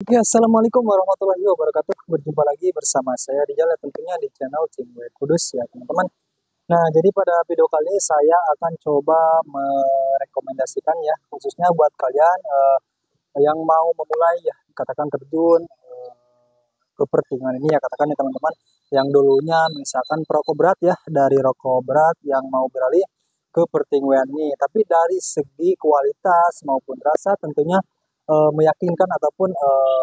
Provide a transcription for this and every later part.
Ya, assalamualaikum warahmatullahi wabarakatuh. Berjumpa lagi bersama saya Rijal ya, tentunya di channel Cimwe Kudus ya teman-teman. Nah, jadi pada video kali ini saya akan coba merekomendasikan ya, khususnya buat kalian yang mau memulai ya, katakan terjun ke pertingan ini ya, katakan ya teman-teman, yang dulunya misalkan perokok berat ya, dari rokok berat yang mau beralih ke pertingguan ini. Tapi dari segi kualitas maupun rasa tentunya meyakinkan ataupun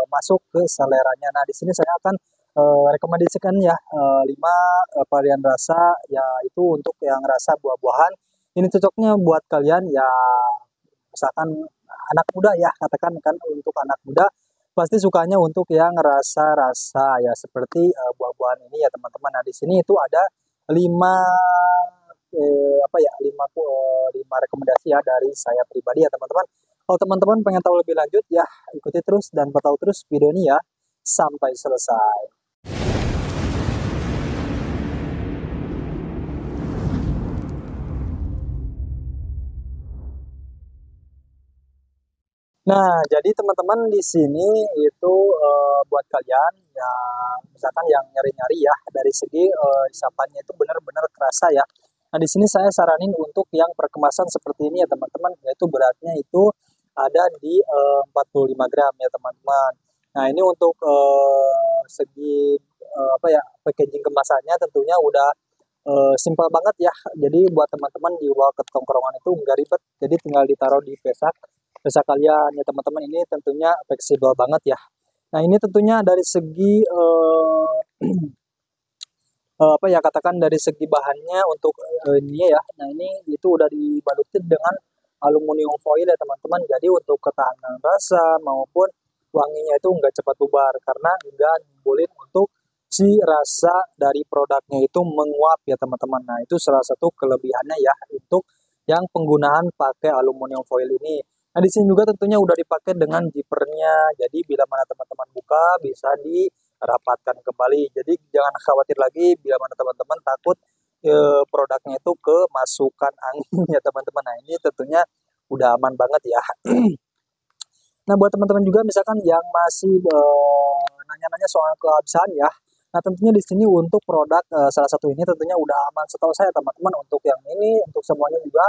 masuk ke seleranya. Nah, di sini saya akan rekomendasikan ya 5 varian rasa yaitu untuk yang rasa buah-buahan. Ini cocoknya buat kalian ya misalkan anak muda ya, katakan kan untuk anak muda pasti sukanya untuk yang rasa-rasa ya seperti buah-buahan ini ya teman-teman. Nah, di sini itu ada 5 apa ya 5 rekomendasi ya dari saya pribadi ya teman-teman. Kalau teman-teman pengen tahu lebih lanjut ya ikuti terus dan pantau terus video ini ya sampai selesai. Nah, jadi teman-teman di sini itu buat kalian yang misalkan yang nyari-nyari ya dari segi isapannya itu benar-benar kerasa ya. Nah, di sini saya saranin untuk yang perkemasan seperti ini ya teman-teman, yaitu beratnya itu ada di 45 gram ya teman-teman. Nah, ini untuk segi apa ya packaging kemasannya tentunya udah simpel banget ya. Jadi buat teman-teman dibawa ke tongkrongan itu nggak ribet. Jadi tinggal ditaruh di pesak kalian ya teman-teman. Ini tentunya fleksibel banget ya. Nah, ini tentunya dari segi apa ya katakan dari segi bahannya untuk ini ya. Nah, ini itu udah dibalutin dengan aluminium foil ya teman-teman. Jadi untuk ketahanan rasa maupun wanginya itu nggak cepat bubar karena nggak nimbulin untuk si rasa dari produknya itu menguap ya teman-teman. Nah, itu salah satu kelebihannya ya untuk yang penggunaan pakai aluminium foil ini. Nah, di sini juga tentunya udah dipakai dengan zippernya. Jadi bila mana teman-teman buka bisa dirapatkan kembali. Jadi jangan khawatir lagi bila mana teman-teman takut produknya itu kemasukan angin ya teman-teman. Nah, ini tentunya udah aman banget ya. Nah, buat teman-teman juga misalkan yang masih nanya-nanya soal kehabisan ya. Nah, tentunya di sini untuk produk salah satu ini tentunya udah aman setahu saya teman-teman. Untuk yang ini, untuk semuanya juga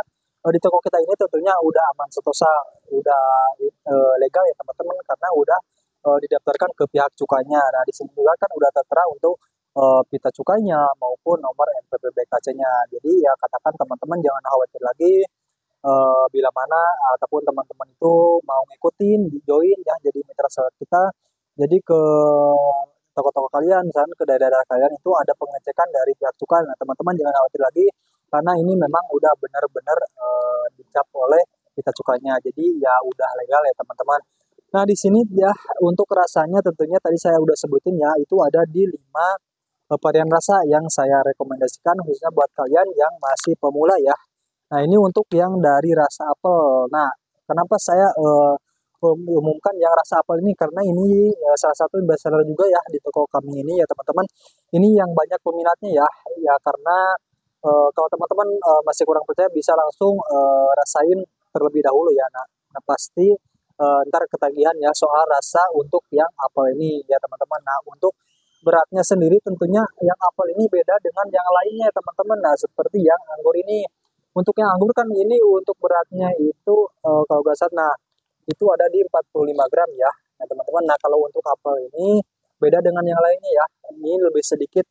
di toko kita ini tentunya udah aman setosa, udah legal ya teman-teman karena udah didaftarkan ke pihak cukainya. Nah, di sini juga kan udah tertera untuk pita cukainya maupun nomor NPWP-KC-nya. Jadi ya katakan teman-teman jangan khawatir lagi bila mana ataupun teman-teman itu mau ngikutin, join ya jadi mitra sahabat kita. Jadi ke toko-toko kalian, misalnya ke daerah-daerah kalian itu ada pengecekan dari pihak cukai. Nah, teman-teman jangan khawatir lagi karena ini memang udah benar-benar dicap oleh pita cukainya. Jadi ya udah legal ya teman-teman. Nah, di sini ya untuk rasanya tentunya tadi saya udah sebutin ya itu ada di 5 varian rasa yang saya rekomendasikan khususnya buat kalian yang masih pemula ya. Nah, ini untuk yang dari rasa apel. Nah, kenapa saya umumkan yang rasa apel ini? Karena ini salah satu bestseller juga ya di toko kami ini ya teman-teman. Ini yang banyak peminatnya ya. Ya karena kalau teman-teman masih kurang percaya bisa langsung rasain terlebih dahulu ya. Nah, pasti ntar ketagihan ya soal rasa untuk yang apel ini ya teman-teman. Nah, untuk beratnya sendiri tentunya yang apel ini beda dengan yang lainnya teman-teman. Nah, seperti yang anggur ini. Untuk yang anggur kan ini untuk beratnya itu kalau nggak salah, nah itu ada di 45 gram ya, nah teman-teman. Nah, kalau untuk apel ini beda dengan yang lainnya ya, ini lebih sedikit,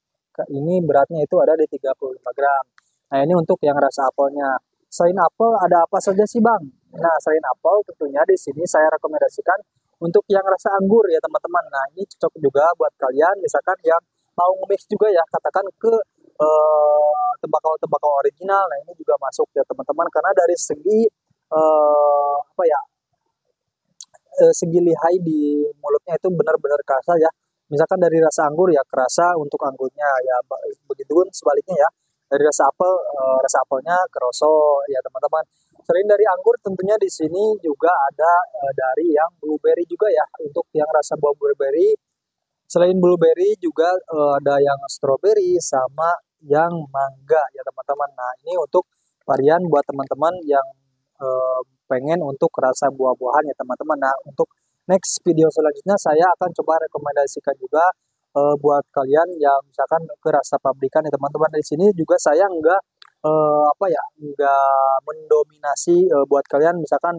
ini beratnya itu ada di 35 gram. Nah, ini untuk yang rasa apelnya. Selain apel ada apa saja sih bang? Nah, selain apel tentunya di sini saya rekomendasikan untuk yang rasa anggur ya teman-teman. Nah, ini cocok juga buat kalian misalkan yang mau mix juga ya, katakan ke tembakau-tembakau original. Nah, ini juga masuk ya teman-teman karena dari segi apa ya segi lihai di mulutnya itu benar-benar kerasa ya. Misalkan dari rasa anggur ya kerasa untuk anggurnya ya, begitu pun sebaliknya ya. Dari rasa apel, rasa apelnya keroso ya teman-teman. Selain dari anggur tentunya di sini juga ada dari yang blueberry juga ya. Untuk yang rasa buah blueberry, selain blueberry juga ada yang strawberry sama yang mangga ya teman-teman. Nah, ini untuk varian buat teman-teman yang pengen untuk rasa buah-buahan ya teman-teman. Nah, untuk next video selanjutnya saya akan coba rekomendasikan juga buat kalian yang misalkan ke rasa pabrikan ya teman-teman. Di sini juga saya nggak apa ya, nggak mendominasi buat kalian misalkan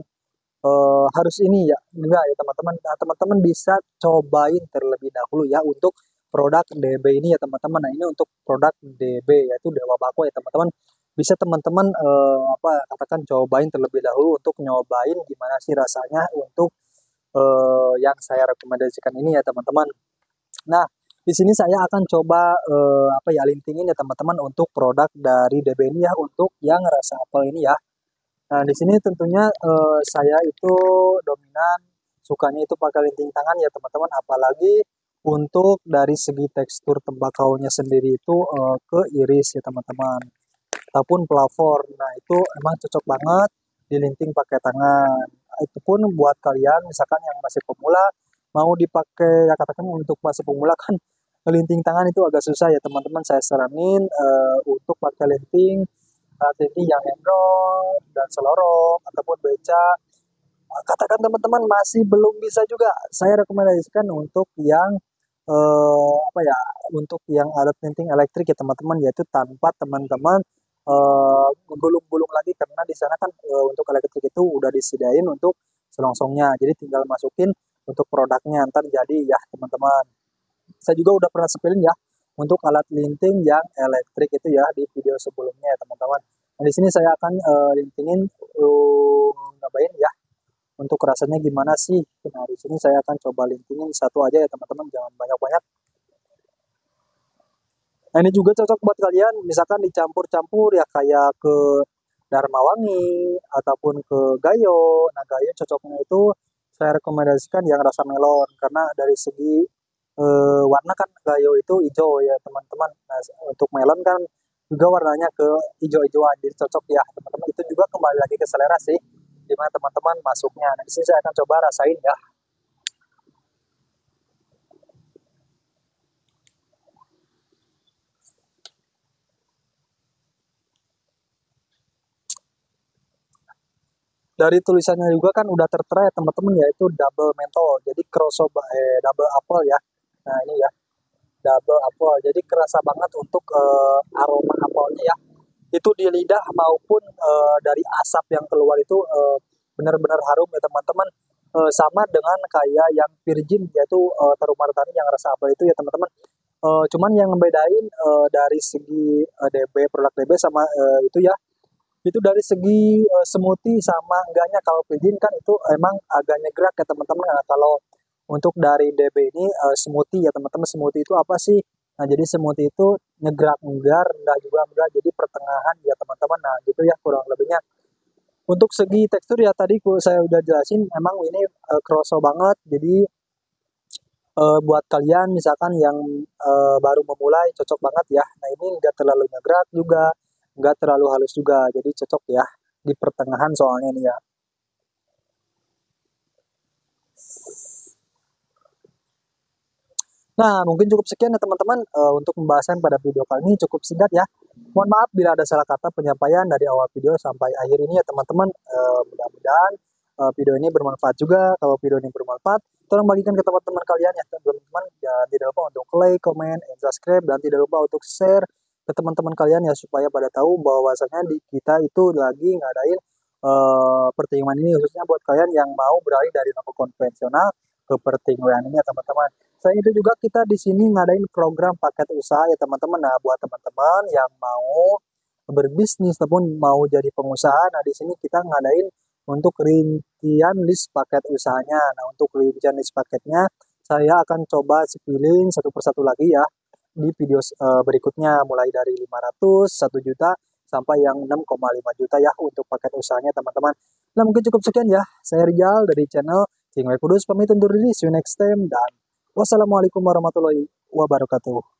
harus ini ya, enggak ya teman-teman. Nah, teman-teman bisa cobain terlebih dahulu ya untuk produk DB ini ya teman-teman. Nah, ini untuk produk DB yaitu Dewa Bako ya teman-teman. Bisa teman-teman apa katakan cobain terlebih dahulu untuk nyobain gimana sih rasanya untuk yang saya rekomendasikan ini ya teman-teman. Nah, di sini saya akan coba apa ya lintingin ya teman-teman untuk produk dari DB ini ya untuk yang rasa apel ini ya. Nah, di sini tentunya saya itu dominan sukanya itu pakai linting tangan ya teman-teman, apalagi untuk dari segi tekstur tembakaunya sendiri itu ke iris ya teman-teman, ataupun pelafor. Nah, itu emang cocok banget dilinting pakai tangan. Itu pun buat kalian misalkan yang masih pemula mau dipakai ya katakan untuk masih pemula kan linting tangan itu agak susah ya teman-teman. Saya saranin untuk pakai linting TV yang Android dan selorong ataupun beca. Katakan teman-teman masih belum bisa juga, saya rekomendasikan untuk yang apa ya, untuk yang alat linting elektrik ya teman-teman, yaitu tanpa teman-teman gulung-gulung lagi karena di sana kan untuk elektrik itu udah disediain untuk selongsongnya, jadi tinggal masukin untuk produknya ntar jadi ya teman-teman. Saya juga udah pernah sepilin ya untuk alat linting yang elektrik itu ya di video sebelumnya ya teman-teman. Nah, di sini saya akan lintingin nyobain ya untuk rasanya gimana sih. Nah, di sini saya akan coba lintingin satu aja ya teman-teman, jangan banyak-banyak. Nah, ini juga cocok buat kalian misalkan dicampur-campur ya kayak ke Dharma Wangi ataupun ke Gayo. Nah, Gayo cocoknya itu saya rekomendasikan yang rasa melon karena dari segi warna kan Gayo itu hijau ya teman-teman. Nah, untuk melon kan juga warnanya ke hijau-hijauan, jadi cocok ya teman-teman. Itu juga kembali lagi ke selera sih, gimana teman-teman masuknya. Nah, di sini saya akan coba rasain ya. Dari tulisannya juga kan udah tertera ya teman-teman, yaitu double mentol, jadi double apple ya. Nah, ini ya double apple, jadi kerasa banget untuk aroma apelnya ya, itu di lidah maupun dari asap yang keluar itu benar-benar harum ya teman-teman. Sama dengan kayak yang virgin yaitu Terumar Tani yang rasa apel itu ya teman-teman. Cuman yang membedain dari segi DB produk DB sama itu ya, itu dari segi smoothie sama enggaknya. Kalau virgin kan itu emang agak nyegrak ya teman-teman. Nah, kalau untuk dari DB ini smoothie ya teman-teman. Smoothie itu apa sih? Nah, jadi smoothie itu nyegrak enggak, rendah juga enggak, jadi pertengahan ya teman-teman. Nah, gitu ya kurang lebihnya. Untuk segi tekstur ya tadi saya udah jelasin, emang ini kroso banget. Jadi buat kalian misalkan yang baru memulai cocok banget ya. Nah, ini enggak terlalu nyegrak juga, enggak terlalu halus juga. Jadi cocok ya di pertengahan soalnya nih ya. Nah, mungkin cukup sekian ya teman-teman untuk pembahasan pada video kali ini, cukup singkat ya. Mohon maaf bila ada salah kata penyampaian dari awal video sampai akhir ini ya teman-teman. Mudah-mudahan video ini bermanfaat juga. Kalau video ini bermanfaat, tolong bagikan ke teman-teman kalian ya teman-teman. Dan tidak lupa untuk like, comment, and subscribe, dan tidak lupa untuk share ke teman-teman kalian ya supaya pada tahu bahwasanya di kita itu lagi ngadain pertemuan ini khususnya buat kalian yang mau beralih dari rokok konvensional ke pertemuan ini ya teman-teman. Selain itu juga kita di sini ngadain program paket usaha ya teman-teman. Nah, buat teman-teman yang mau berbisnis ataupun mau jadi pengusaha, nah di sini kita ngadain untuk rincian list paket usahanya. Nah, untuk rincian list paketnya saya akan coba spilling satu persatu lagi ya di video berikutnya, mulai dari 500, 1 juta sampai yang 6,5 juta ya untuk paket usahanya teman-teman. Nah, mungkin cukup sekian ya. Saya Rijal dari channel Cingwei Kudus pamit undur diri. See you next time dan wassalamualaikum warahmatullahi wabarakatuh.